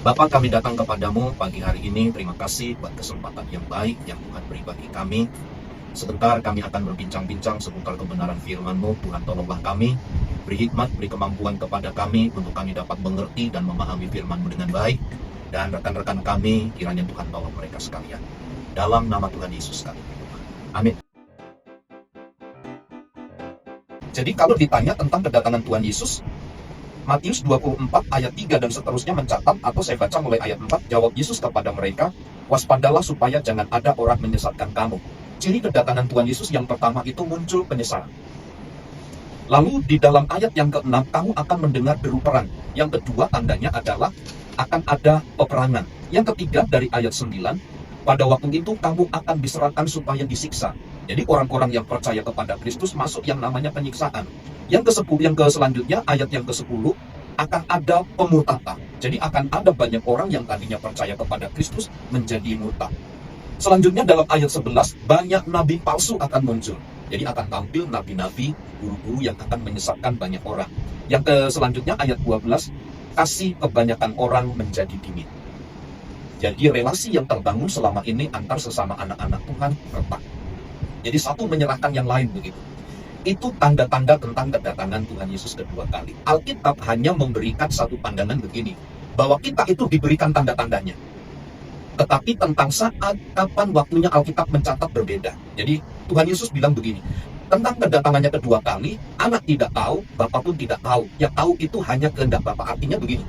Bapa, kami datang kepadamu pagi hari ini. Terima kasih buat kesempatan yang baik yang Tuhan beri bagi kami. Sebentar kami akan berbincang-bincang seputar kebenaran firman-Mu. Tuhan, tolonglah kami. Beri hikmat, beri kemampuan kepada kami untuk kami dapat mengerti dan memahami firman-Mu dengan baik. Dan rekan-rekan kami, kiranya Tuhan tolong mereka sekalian. Dalam nama Tuhan Yesus kami berdoa. Amin. Jadi kalau ditanya tentang kedatangan Tuhan Yesus, Matius 24 ayat 3 dan seterusnya mencatat, atau saya baca mulai ayat 4, jawab Yesus kepada mereka, waspadalah supaya jangan ada orang menyesatkan kamu. Ciri kedatangan Tuhan Yesus yang pertama itu muncul penyesalan. Lalu di dalam ayat yang ke-6, kamu akan mendengar deru perang. Yang kedua tandanya adalah akan ada peperangan. Yang ketiga dari ayat 9, pada waktu itu kamu akan diserahkan supaya disiksa. Jadi orang-orang yang percaya kepada Kristus masuk yang namanya penyiksaan. Yang ke-10, yang selanjutnya ayat yang ke-10, akan ada pemurtadan. Jadi akan ada banyak orang yang tadinya percaya kepada Kristus menjadi murtad. Selanjutnya dalam ayat 11, banyak nabi palsu akan muncul. Jadi akan tampil nabi-nabi, guru-guru yang akan menyesatkan banyak orang. Yang selanjutnya ayat 12, kasih kebanyakan orang menjadi dingin. Jadi relasi yang terbangun selama ini antar sesama anak-anak Tuhan retak. Jadi satu menyerahkan yang lain begitu. Itu tanda-tanda tentang kedatangan Tuhan Yesus kedua kali. Alkitab hanya memberikan satu pandangan begini, bahwa kita itu diberikan tanda-tandanya. Tetapi tentang saat, kapan, waktunya Alkitab mencatat berbeda. Jadi Tuhan Yesus bilang begini, tentang kedatangannya kedua kali, anak tidak tahu, Bapa pun tidak tahu. Yang tahu itu hanya kehendak Bapa. Artinya begini,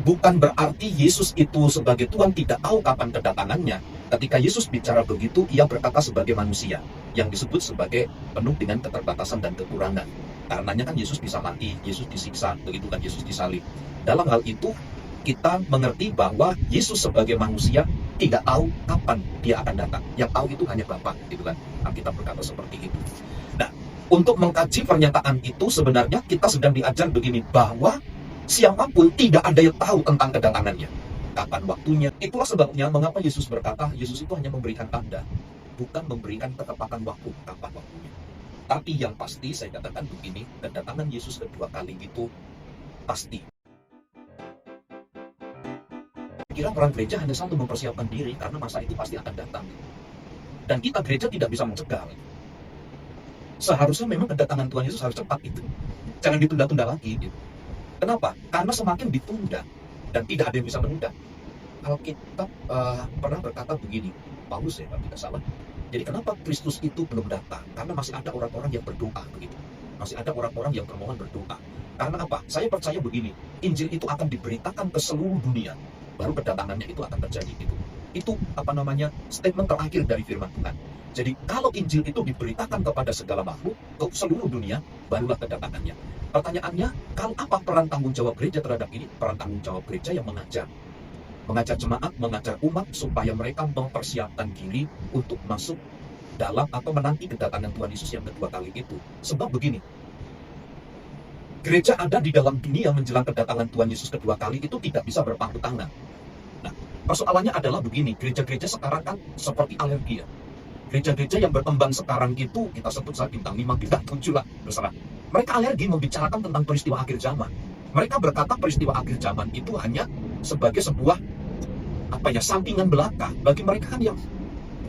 bukan berarti Yesus itu sebagai Tuhan tidak tahu kapan kedatangannya. Ketika Yesus bicara begitu, ia berkata sebagai manusia, yang disebut sebagai penuh dengan keterbatasan dan kekurangan. Karenanya kan Yesus bisa mati, Yesus disiksa, begitu kan, Yesus disalib. Dalam hal itu, kita mengerti bahwa Yesus sebagai manusia tidak tahu kapan dia akan datang. Yang tahu itu hanya Bapa, gitu kan. Alkitab berkata seperti itu. Nah, untuk mengkaji pernyataan itu sebenarnya kita sedang diajar begini, bahwa siapapun tidak ada yang tahu tentang kedatangannya, kapan waktunya. Itulah sebabnya mengapa Yesus berkata, Yesus itu hanya memberikan tanda, bukan memberikan ketepatan waktu, kapan waktunya. Tapi yang pasti saya katakan begini, kedatangan Yesus kedua kali itu pasti. Kira peran gereja hanya satu, mempersiapkan diri, karena masa itu pasti akan datang. Dan kita gereja tidak bisa mencegah. Seharusnya memang kedatangan Tuhan Yesus harus cepat itu. Jangan ditunda-tunda lagi gitu. Kenapa? Karena semakin ditunda dan tidak ada yang bisa menunda. Alkitab pernah berkata begini, Paulus ya, kalau tidak salah. Jadi kenapa Kristus itu belum datang? Karena masih ada orang-orang yang berdoa begitu. Masih ada orang-orang yang bermohon berdoa. Karena apa? Saya percaya begini, Injil itu akan diberitakan ke seluruh dunia. Baru kedatangannya itu akan terjadi gitu. Itu statement terakhir dari firman Tuhan. Jadi kalau Injil itu diberitakan kepada segala makhluk, ke seluruh dunia, barulah kedatangannya. Pertanyaannya, kalau apa peran tanggung jawab gereja terhadap ini? Peran tanggung jawab gereja yang mengajar jemaat, mengajar umat supaya mereka mempersiapkan diri untuk masuk dalam atau menanti kedatangan Tuhan Yesus yang kedua kali itu. Sebab begini, gereja ada di dalam dunia menjelang kedatangan Tuhan Yesus kedua kali itu tidak bisa berpangku tangan. Nah, persoalannya adalah begini, gereja-gereja sekarang kan seperti alergi ya. Gereja-gereja yang berkembang sekarang itu, kita sebut saja bintang 5, bintang 7 lah, terserah. Mereka alergi membicarakan tentang peristiwa akhir zaman. Mereka berkata peristiwa akhir zaman itu hanya sebagai sebuah sampingan belaka. Bagi mereka kan yang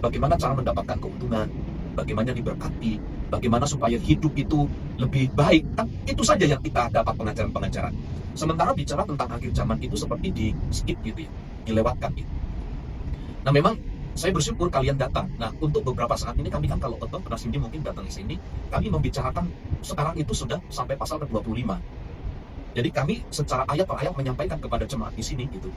bagaimana cara mendapatkan keuntungan, bagaimana diberkati, bagaimana supaya hidup itu lebih baik. Kan itu saja yang kita dapat pengajaran-pengajaran. Sementara bicara tentang akhir zaman itu seperti di skip gitu ya, dilewatkan gitu. Nah memang saya bersyukur kalian datang. Nah untuk beberapa saat ini kami kan kalau ketemu pernah sini mungkin datang di sini, kami membicarakan sekarang itu sudah sampai pasal ke-25. Jadi kami secara ayat per ayat menyampaikan kepada jemaat di sini gitu.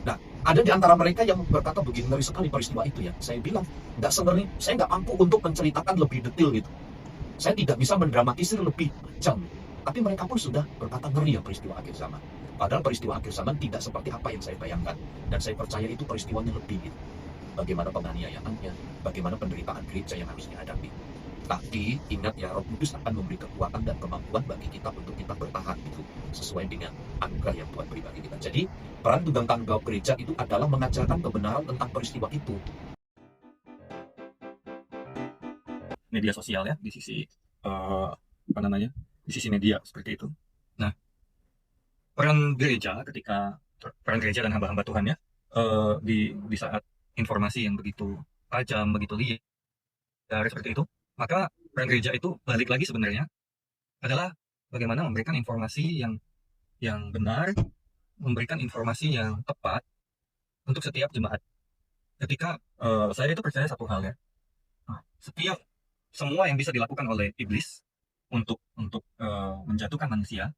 Nah, ada di antara mereka yang berkata begini, ngeri sekali peristiwa itu ya. Saya bilang, nggak sengeri, saya nggak mampu untuk menceritakan lebih detail gitu. Saya tidak bisa mendramatisir lebih jam. Tapi mereka pun sudah berkata ngeri ya peristiwa akhir zaman. Padahal peristiwa akhir zaman tidak seperti apa yang saya bayangkan. Dan saya percaya itu peristiwanya lebih gitu. Bagaimana penganiayaannya, bagaimana penderitaan gereja yang harus dihadapi. Tapi ingat ya, Roh Kudus akan memberi kekuatan dan kemampuan bagi kita untuk kita bertahan gitu, sesuai dengan anugerah yang Tuhan beri bagi kita. Jadi peran tunggang tanggung jawab gereja itu adalah mengajarkan kebenaran tentang peristiwa itu. Media sosial ya, di sisi di sisi media seperti itu. Nah, peran gereja ketika peran gereja dan hamba-hamba Tuhan ya, di saat informasi yang begitu tajam, begitu liar seperti itu, maka peran gereja itu balik lagi sebenarnya adalah bagaimana memberikan informasi yang benar, memberikan informasi yang tepat untuk setiap jemaat. Ketika saya itu percaya satu hal ya, setiap semua yang bisa dilakukan oleh iblis untuk menjatuhkan manusia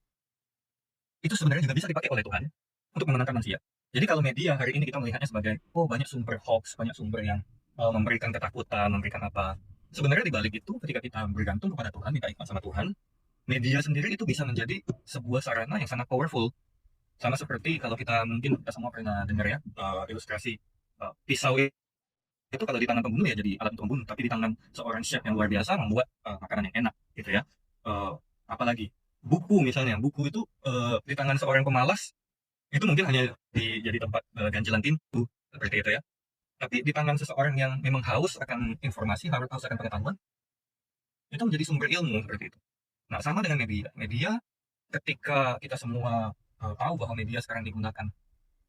itu sebenarnya juga bisa dipakai oleh Tuhan untuk memenangkan manusia. Jadi kalau media hari ini kita melihatnya sebagai banyak sumber hoax, banyak sumber yang memberikan ketakutan, memberikan apa. Sebenarnya di balik itu ketika kita bergantung kepada Tuhan, minta hikmat sama Tuhan, media sendiri itu bisa menjadi sebuah sarana yang sangat powerful. Sama seperti kalau mungkin kita semua pernah dengar ya, ilustrasi pisau itu kalau di tangan pembunuh ya jadi alat untuk membunuh, tapi di tangan seorang chef yang luar biasa membuat makanan yang enak gitu ya. Apalagi buku misalnya, buku itu di tangan seorang pemalas itu mungkin hanya jadi tempat ganjelan tinta seperti itu ya. Tapi di tangan seseorang yang memang haus akan informasi, haus akan pengetahuan, itu menjadi sumber ilmu seperti itu. Nah, sama dengan media. Media ketika kita semua tahu bahwa media sekarang digunakan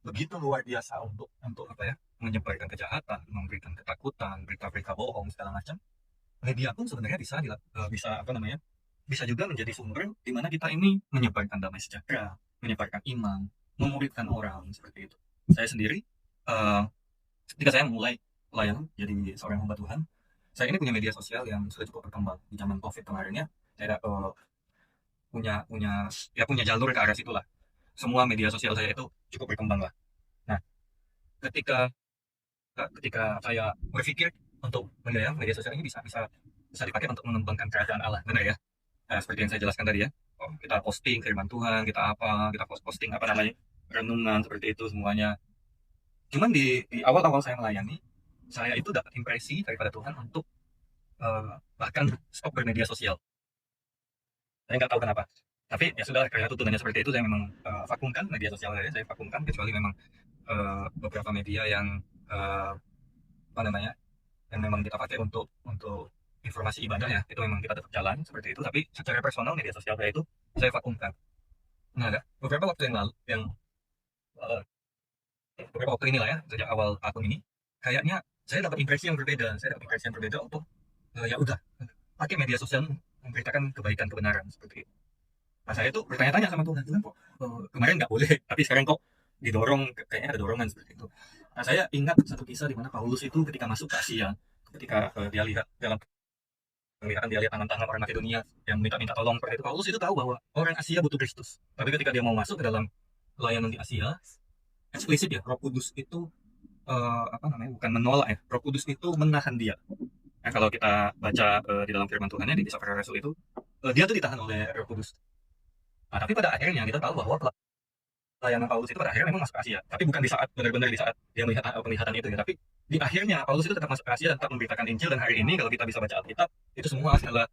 begitu luar biasa untuk apa ya, menyebarkan kejahatan, memberikan ketakutan, berita-berita bohong segala macam. Media pun sebenarnya bisa apa namanya? Bisa juga menjadi sumber di mana kita ini menyebarkan damai sejahtera, menyebarkan iman, memuridkan orang seperti itu. Saya sendiri ketika saya mulai pelayanan jadi seorang hamba Tuhan, saya ini punya media sosial yang sudah cukup berkembang di zaman COVID kemarin ya. Saya punya jalur ke arah situ lah. Semua media sosial saya itu cukup berkembang lah. Nah, ketika saya berpikir untuk media sosial ini bisa dipakai untuk mengembangkan kerajaan Allah, benar ya? Nah, seperti yang saya jelaskan tadi ya, kita posting firman Tuhan, kita posting apa namanya, renungan seperti itu semuanya. Cuman di awal-awal saya melayani, saya itu dapat impresi daripada Tuhan untuk bahkan stop bermedia sosial. Saya nggak tahu kenapa. Tapi ya sudah, karena tuntunannya seperti itu, saya memang vakumkan media sosial saya vakumkan, kecuali memang beberapa media yang apa namanya, yang memang kita pakai untuk informasi ibadah ya, itu memang kita tetap jalan seperti itu. Tapi secara personal media sosial saya itu saya vakumkan. Nah, beberapa waktu yang lalu, beberapa waktu inilah ya, sejak awal tahun ini, kayaknya saya dapat impresi yang berbeda. Saya dapat impresi yang berbeda untuk ya udah pakai media sosial memberitakan kebaikan, kebenaran seperti itu. Nah, saya tuh bertanya-tanya sama Tuhan kok kemarin nggak boleh, tapi sekarang kok didorong, kayaknya ada dorongan seperti itu. Nah, saya ingat satu kisah di mana Paulus itu ketika masuk ke Asia, ketika dia lihat dalam penglihatan, dia lihat tangan-tangan orang Makedonia yang minta tolong seperti itu. Paulus itu tahu bahwa orang Asia butuh Kristus. Tapi ketika dia mau masuk ke dalam pelayanan di Asia, eksplisit ya, Roh Kudus itu apa namanya, bukan menolak ya, Roh Kudus itu menahan dia. Nah, kalau kita baca di dalam firman Tuhannya di Kisah Para Rasul itu, dia tuh ditahan oleh Roh Kudus. Nah, tapi pada akhirnya kita tahu bahwa pelayanan Paulus itu pada akhirnya memang masuk ke Asia. Tapi bukan di saat benar-benar di saat dia melihat penglihatan itu ya, tapi di akhirnya Paulus itu tetap masuk ke Asia dan tetap memberitakan Injil. Dan hari ini kalau kita bisa baca Alkitab, itu semua adalah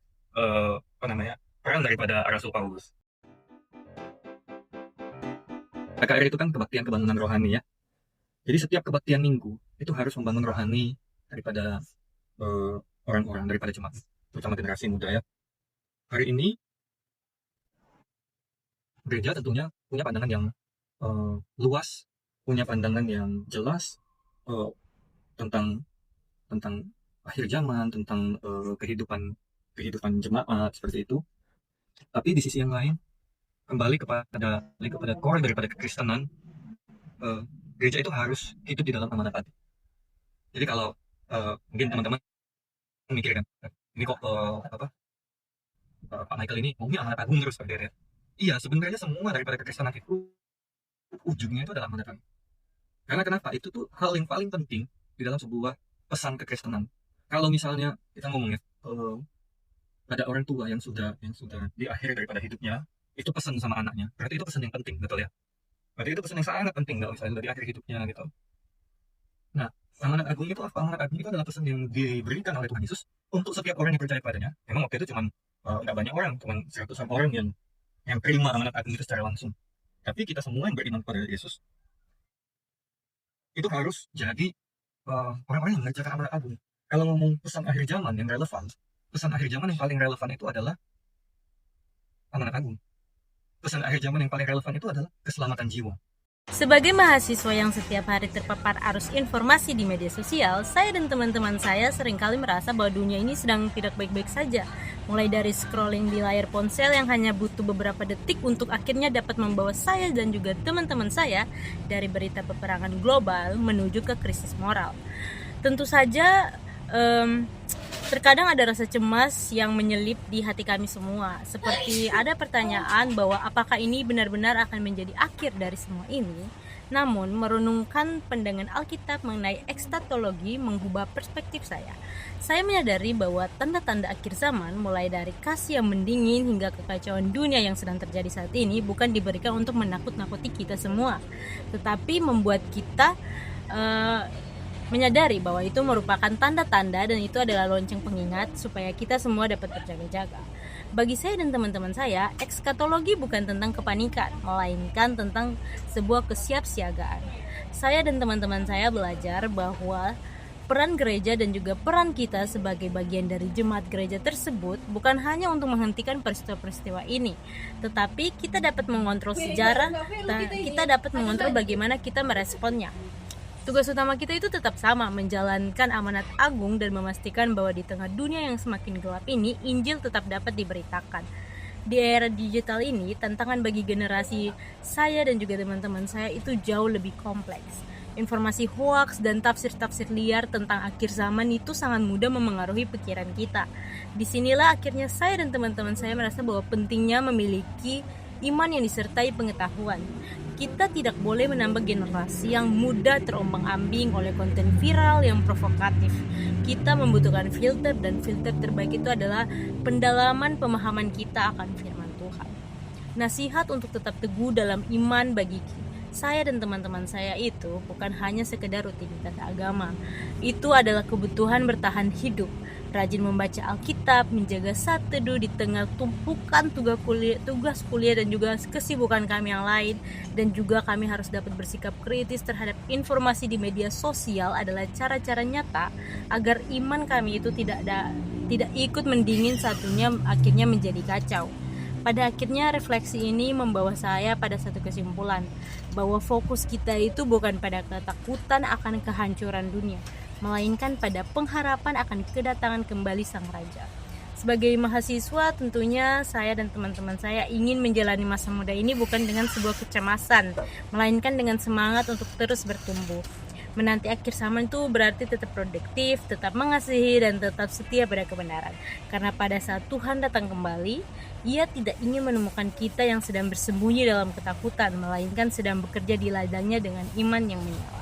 apa namanya, peran daripada Rasul Paulus. KKR itu kan kebaktian kebangunan rohani ya. Jadi setiap kebaktian minggu itu harus membangun rohani daripada orang-orang, daripada jemaat, terutama generasi muda ya. Hari ini gereja tentunya punya pandangan yang luas, punya pandangan yang jelas tentang akhir zaman, tentang kehidupan jemaat seperti itu. Tapi di sisi yang lain, kembali kepada core daripada kekristenan, gereja itu harus hidup di dalam amanat tadi. Jadi kalau mungkin teman-teman mikir kan, ini kok Pak Michael ini maunya amanat agung terus seperti itu. Iya, sebenarnya semua daripada kekristenan itu ujungnya itu adalah amanat agung. Karena kenapa? Itu tuh hal yang paling penting di dalam sebuah pesan kekristenan. Kalau misalnya kita ngomongnya ada orang tua yang sudah di akhir daripada hidupnya, itu pesan sama anaknya, berarti itu pesan yang penting, betul ya? Berarti itu pesan yang sangat penting kalau misalnya di akhir hidupnya gitu. Nah, amanat agung itu apa? Amanat agung itu adalah pesan yang diberikan oleh Tuhan Yesus untuk setiap orang yang percaya padanya. Memang waktu itu cuma nggak banyak orang, cuma 100-an orang yang terima amanat agung itu secara langsung. Tapi kita semua yang beriman kepada Yesus itu harus jadi orang-orang yang mengerjakan amanat agung. Kalau ngomong pesan akhir zaman yang relevan, pesan akhir zaman yang paling relevan itu adalah amanat agung. pesan akhir zaman yang paling relevan itu adalah keselamatan jiwa. Sebagai mahasiswa yang setiap hari terpapar arus informasi di media sosial, saya dan teman-teman saya seringkali merasa bahwa dunia ini sedang tidak baik-baik saja. Mulai dari scrolling di layar ponsel yang hanya butuh beberapa detik untuk akhirnya dapat membawa saya dan juga teman-teman saya dari berita peperangan global menuju ke krisis moral. Tentu saja terkadang ada rasa cemas yang menyelip di hati kami semua. Seperti ada pertanyaan bahwa apakah ini benar-benar akan menjadi akhir dari semua ini. Namun, merenungkan pandangan Alkitab mengenai ekstatologi mengubah perspektif saya. Saya menyadari bahwa tanda-tanda akhir zaman, mulai dari kasih yang mendingin hingga kekacauan dunia yang sedang terjadi saat ini, bukan diberikan untuk menakut-nakuti kita semua, tetapi membuat kita menyadari bahwa itu merupakan tanda-tanda dan itu adalah lonceng pengingat supaya kita semua dapat berjaga-jaga. Bagi saya dan teman-teman saya, ekskatologi bukan tentang kepanikan, melainkan tentang sebuah kesiapsiagaan. Saya dan teman-teman saya belajar bahwa peran gereja dan juga peran kita sebagai bagian dari jemaat gereja tersebut bukan hanya untuk menghentikan peristiwa-peristiwa ini, tetapi kita dapat mengontrol sejarah dan kita dapat mengontrol bagaimana kita meresponnya. Tugas utama kita itu tetap sama, menjalankan amanat agung dan memastikan bahwa di tengah dunia yang semakin gelap ini, Injil tetap dapat diberitakan. Di era digital ini, tantangan bagi generasi saya dan juga teman-teman saya itu jauh lebih kompleks. Informasi hoaks dan tafsir-tafsir liar tentang akhir zaman itu sangat mudah memengaruhi pikiran kita. Disinilah akhirnya saya dan teman-teman saya merasa bahwa pentingnya memiliki iman yang disertai pengetahuan. Kita tidak boleh menambah generasi yang mudah terombang-ambing oleh konten viral yang provokatif. Kita membutuhkan filter, dan filter terbaik itu adalah pendalaman pemahaman kita akan firman Tuhan. Nasihat untuk tetap teguh dalam iman bagi saya dan teman-teman saya itu bukan hanya sekedar rutinitas agama. Itu adalah kebutuhan bertahan hidup. Rajin membaca Alkitab, menjaga saat teduh di tengah tumpukan tugas kuliah dan juga kesibukan kami yang lain, dan juga kami harus dapat bersikap kritis terhadap informasi di media sosial adalah cara-cara nyata agar iman kami itu tidak ikut mendingin satunya akhirnya menjadi kacau. Pada akhirnya refleksi ini membawa saya pada satu kesimpulan, bahwa fokus kita itu bukan pada ketakutan akan kehancuran dunia, melainkan pada pengharapan akan kedatangan kembali Sang Raja. Sebagai mahasiswa, tentunya saya dan teman-teman saya ingin menjalani masa muda ini bukan dengan sebuah kecemasan, melainkan dengan semangat untuk terus bertumbuh. Menanti akhir zaman itu berarti tetap produktif, tetap mengasihi, dan tetap setia pada kebenaran. Karena pada saat Tuhan datang kembali, Ia tidak ingin menemukan kita yang sedang bersembunyi dalam ketakutan, melainkan sedang bekerja di ladangnya dengan iman yang menyala.